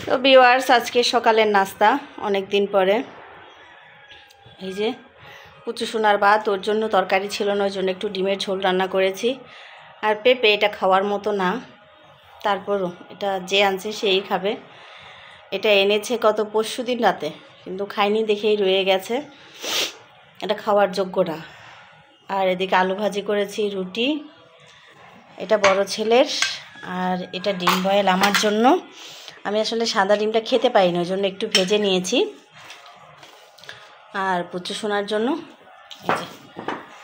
তো ভিউয়ার্স, আজকে সকালের নাস্তা অনেক দিন পরে। এই যে পুচু সোনার ভাত, ওর জন্য তরকারি ছিল না, ওই জন্য একটু ডিমের ঝোল রান্না করেছি। আর পেঁপে, এটা খাওয়ার মতো না, তারপরও এটা যে আনছে সেই খাবে। এটা এনেছে কত পরশুদিন রাতে, কিন্তু খাইনি দেখেই রয়ে গেছে, এটা খাওয়ার যোগ্য না। আর এদিকে আলু ভাজি করেছি, রুটি, এটা বড় ছেলের, আর এটা ডিম বয়েল আমার জন্য। আমি আসলে সাদা ডিমটা খেতে পারি না, ওই জন্য একটু ভেজে নিয়েছি। আর পুচু সোনার জন্য এই যে,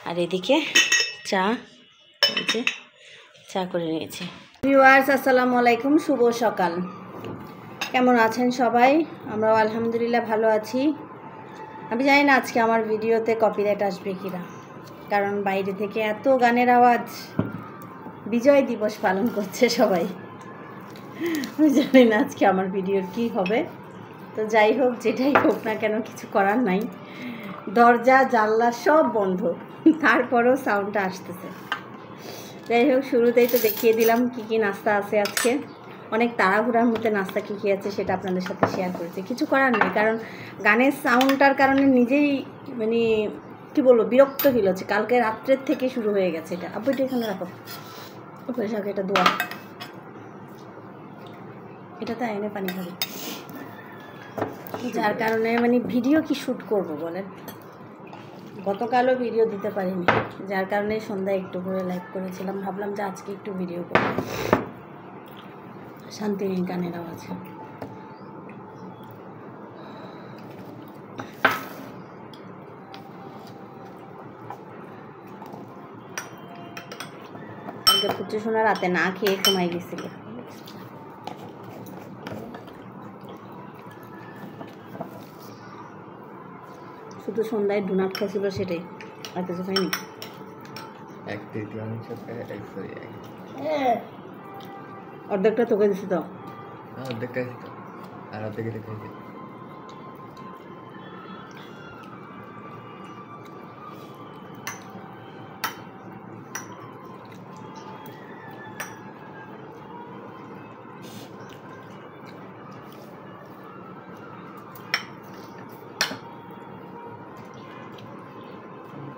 আর এদিকে চা, এই যে চা করে নিয়েছি। ভিউয়ার্স, আসসালামু আলাইকুম, শুভ সকাল। কেমন আছেন সবাই? আমরাও আলহামদুলিল্লাহ ভালো আছি। আমি জানি না আজকে আমার ভিডিওতে কপিরাইট আসবে কিনা, কারণ বাইরে থেকে এত গানের আওয়াজ। বিজয় দিবস পালন করছে সবাই, আমি জানি না আজকে আমার ভিডিওর কি হবে। তো যাই হোক, যেটাই হোক না কেন, কিছু করার নাই। দরজা জানলা সব বন্ধ, তারপরেও সাউন্ডটা আসতেছে। যাই হোক, শুরুতেই তো দেখিয়ে দিলাম কি কি নাস্তা আছে আজকে। অনেক তাড়াহুড়ার মধ্যে নাস্তা কী কী আছে সেটা আপনাদের সাথে শেয়ার করেছি। কিছু করার নেই, কারণ গানের সাউন্ডটার কারণে নিজেই মানে কী বলবো, বিরক্ত ফিল হচ্ছে। কালকে রাত্রের থেকে শুরু হয়ে গেছে এটা। আপু এটা এখানে রাখো, উপরে শাকে এটা দোয়া, এটা তো এনে পানি খাবে, যার কারণে মানে ভিডিও কি শ্যুট করব বলেন। গতকালও ভিডিও দিতে পারিনি, যার কারণে সন্ধ্যায় একটু করে লাইভ করেছিলাম। ভাবলাম যে আজকে একটু ভিডিও করব। শান্তি নেই গানের আওয়াজ। কালকে পুচু সোনা রাতে না খেয়ে ঘুমাই গেছিল। শুধু সন্ধ্যায় ডোনাট খাইছিল, সেটাই, আর কিছু খাইনি। অর্ধেকটা তোকে দিছি তো, আর অর্ধেক খাইছি।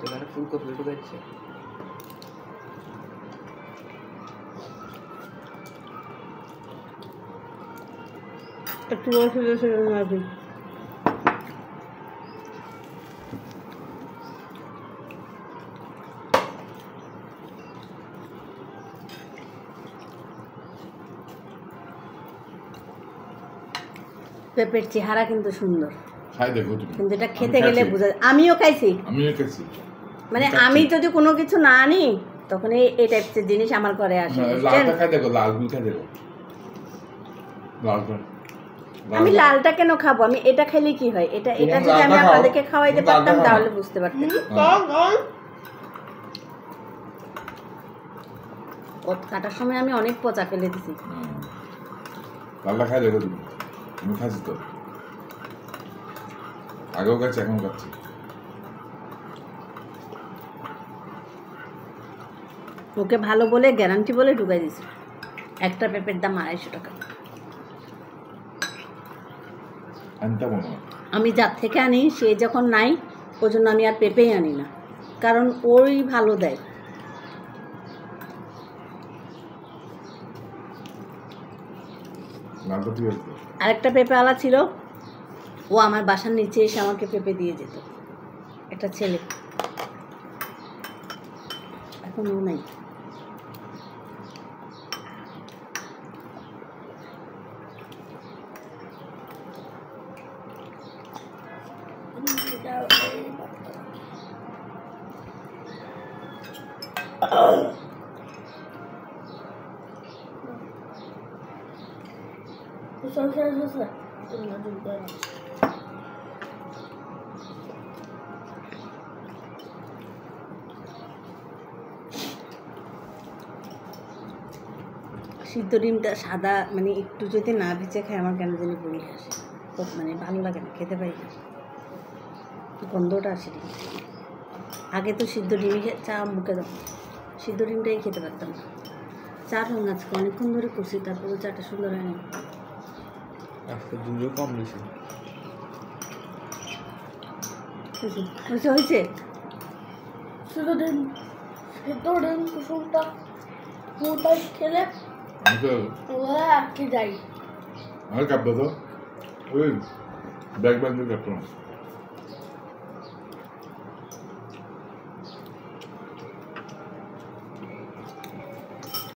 দোকানে ফুলকপি ঢুকাচ্ছে। একটু বসে মারবি। পেঁপের চেহারা কিন্তু সুন্দর, খাই দেখো তুমি, কিন্তু এটা খেতে গেলে বোঝা যায়। আমিও খাইছি, মানে আমি যদি কোনো কিছু না আনি তখন এই টাইপের জিনিস আমার ঘরে আসে। আমি লালটা কেন খাবো? আমি এটা খেলে কি হয়? এটা এটা যদি আমি আপনাদেরকে খাওয়াইতে পারতাম তাহলে বুঝতে পারতেন। ওত কাটার সময় আমি অনেক পচা ফেলে দিছি। লালটা খাই দেখো তুমি, আমি খাচ্ছি তো, আগেও খাচ্ছি, এখন খাচ্ছি। ওকে ভালো বলে, গ্যারান্টি বলে ঢুকাই দিছি। একটা পেঁপের দাম 250 টাকা। আমি যার থেকে আনি সে যখন নাই, ওই জন্য আমি আর পেঁপেই আনি না, কারণ ওই ভালো দেয়। আরেকটা পেঁপে আলা ছিল, ও আমার বাসার নিচে এসে আমাকে পেঁপে দিয়ে যেত, একটা ছেলে, এখন ও নাই। সিদ্ধ ডিমটা সাদা, মানে একটু যদি না ভিজে খাই আমার কেন জানি বমি আসে, মানে ভালো লাগে না, খেতে পারি না, গন্ধটা আসে। আগে তো সিদ্ধ ডিমই চা মুখে দাও, সিদ্ধ ডিমটাই খেতে পারতাম না। চা রঙ আজকে অনেকক্ষণ ধরে করছি, তারপরে চাটা সুন্দর হয়নি। আজকে দুধও কম দিছে। হয়েছে হয়েছে শুধু দিন ভেতর দিন কুসুমটা পুরোটা খেলে ওরা আটকে যায়। আমার কাপ দাও তো ওই ব্যাগ ব্যাগ দিয়ে কাপটা